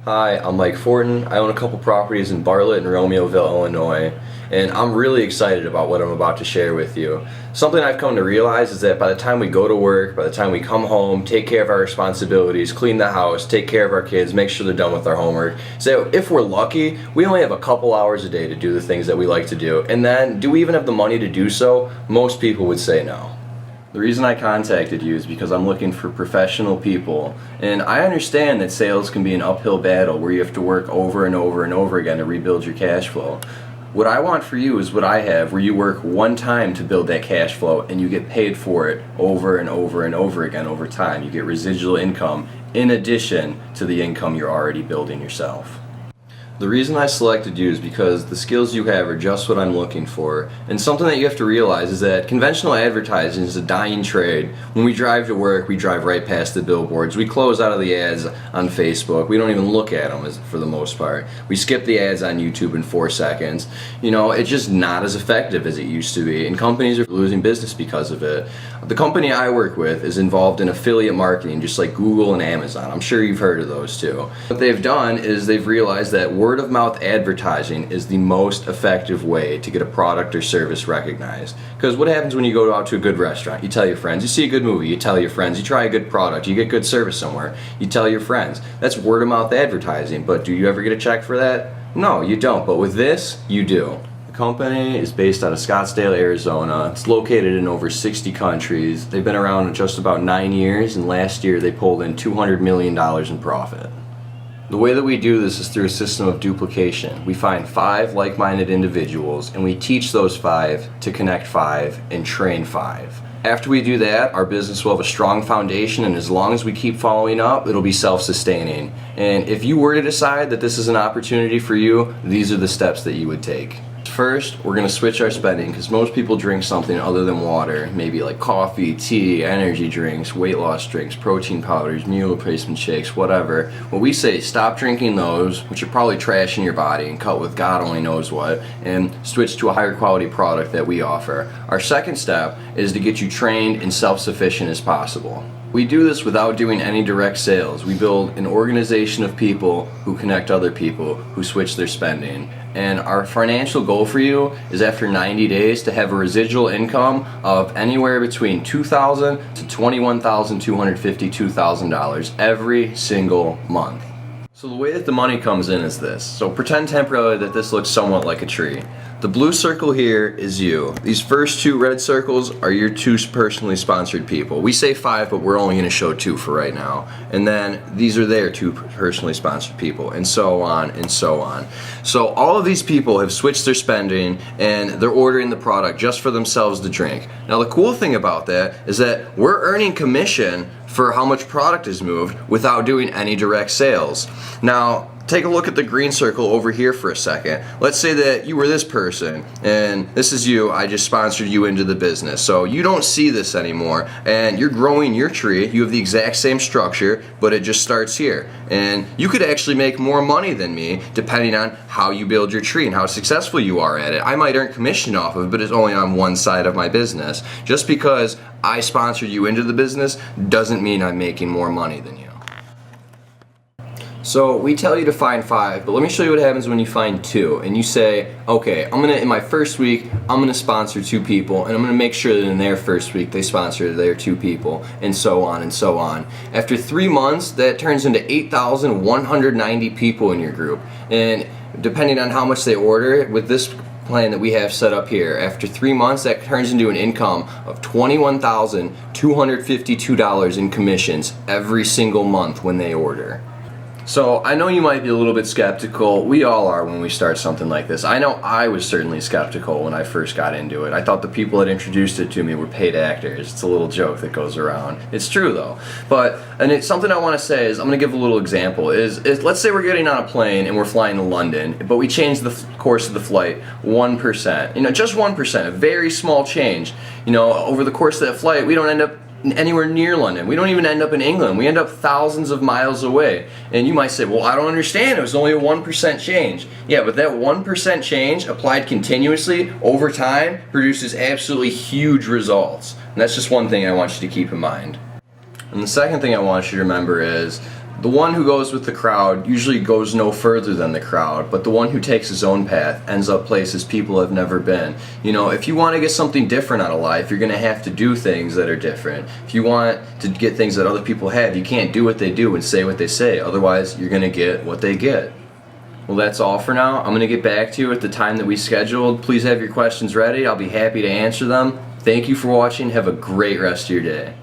Hi, I'm Mike Fortin. I own a couple properties in Bartlett and Romeoville, Illinois, and I'm really excited about what I'm about to share with you. Something I've come to realize is that by the time we go to work, by the time we come home, take care of our responsibilities, clean the house, take care of our kids, make sure they're done with their homework, so if we're lucky, we only have a couple hours a day to do the things that we like to do. And then, do we even have the money to do so? Most people would say no. The reason I contacted you is because I'm looking for professional people, and I understand that sales can be an uphill battle where you have to work over and over and over again to rebuild your cash flow. What I want for you is what I have, where you work one time to build that cash flow and you get paid for it over and over and over again over time. You get residual income in addition to the income you're already building yourself. The reason I selected you is because the skills you have are just what I'm looking for, and something that you have to realize is that conventional advertising is a dying trade. When we drive to work, we drive right past the billboards. We close out of the ads on Facebook. We don't even look at them for the most part. We skip the ads on YouTube in 4 seconds. You know, it's just not as effective as it used to be, and companies are losing business because of it. The company I work with is involved in affiliate marketing, just like Google and Amazon. I'm sure you've heard of those too. What they've done is they've realized that word of mouth advertising is the most effective way to get a product or service recognized. Because what happens when you go out to a good restaurant? You tell your friends. You see a good movie, you tell your friends. You try a good product, you get good service somewhere, you tell your friends. That's word of mouth advertising. But do you ever get a check for that? No, you don't. But with this, you do. The company is based out of Scottsdale, Arizona. It's located in over 60 countries. They've been around just about 9 years, and last year they pulled in $200 million in profit. The way that we do this is through a system of duplication. We find 5 like-minded individuals and we teach those 5 to connect 5 and train 5. After we do that, our business will have a strong foundation, and as long as we keep following up, it'll be self-sustaining. And if you were to decide that this is an opportunity for you, these are the steps that you would take. First, we're going to switch our spending because most people drink something other than water, maybe like coffee, tea, energy drinks, weight loss drinks, protein powders, meal replacement shakes, whatever. What we say, stop drinking those, which are probably trash in your body and cut with God only knows what, and switch to a higher quality product that we offer. Our second step is to get you trained and self-sufficient as possible. We do this without doing any direct sales. We build an organization of people who connect other people who switch their spending. And our financial goal for you is after 90 days to have a residual income of anywhere between $2,000 to $21,252 every single month. So the way that the money comes in is this. So pretend temporarily that this looks somewhat like a tree. The blue circle here is you. These first 2 red circles are your 2 personally sponsored people. We say 5, but we're only going to show 2 for right now. And then these are their 2 personally sponsored people, and so on and so on. So all of these people have switched their spending and they're ordering the product just for themselves to drink. Now the cool thing about that is that we're earning commission for how much product is moved without doing any direct sales. Now, take a look at the green circle over here for a second. Let's say that you were this person and this is you. I just sponsored you into the business. So you don't see this anymore and you're growing your tree. You have the exact same structure, but it just starts here. And you could actually make more money than me depending on how you build your tree and how successful you are at it. I might earn commission off of it, but it's only on one side of my business. Just because I sponsored you into the business doesn't mean I'm making more money than you. So we tell you to find 5, but let me show you what happens when you find 2 and you say, okay, in my first week, I'm gonna sponsor 2 people and I'm gonna make sure that in their first week they sponsor their 2 people, and so on and so on. After 3 months, that turns into 8,190 people in your group, and depending on how much they order, with this plan that we have set up here, after 3 months that turns into an income of $21,252 in commissions every single month when they order. So I know you might be a little bit skeptical. We all are when we start something like this. I know I was certainly skeptical when I first got into it. I thought the people that introduced it to me were paid actors. It's a little joke that goes around. It's true though. And it's something I want to say is, I'm going to give a little example, is let's say we're getting on a plane and we're flying to London, but we change the course of the flight 1%. You know, just 1%, a very small change. You know, over the course of that flight, we don't end up anywhere near London. We don't even end up in England. We end up thousands of miles away. And you might say, well, I don't understand. It was only a 1% change. Yeah, but that 1% change applied continuously over time produces absolutely huge results. And that's just one thing I want you to keep in mind. And the second thing I want you to remember is The one who goes with the crowd usually goes no further than the crowd, but the one who takes his own path ends up places people have never been. You know, if you want to get something different out of life, you're going to have to do things that are different. If you want to get things that other people have, you can't do what they do and say what they say. Otherwise, you're going to get what they get. Well, that's all for now. I'm going to get back to you at the time that we scheduled. Please have your questions ready. I'll be happy to answer them. Thank you for watching. Have a great rest of your day.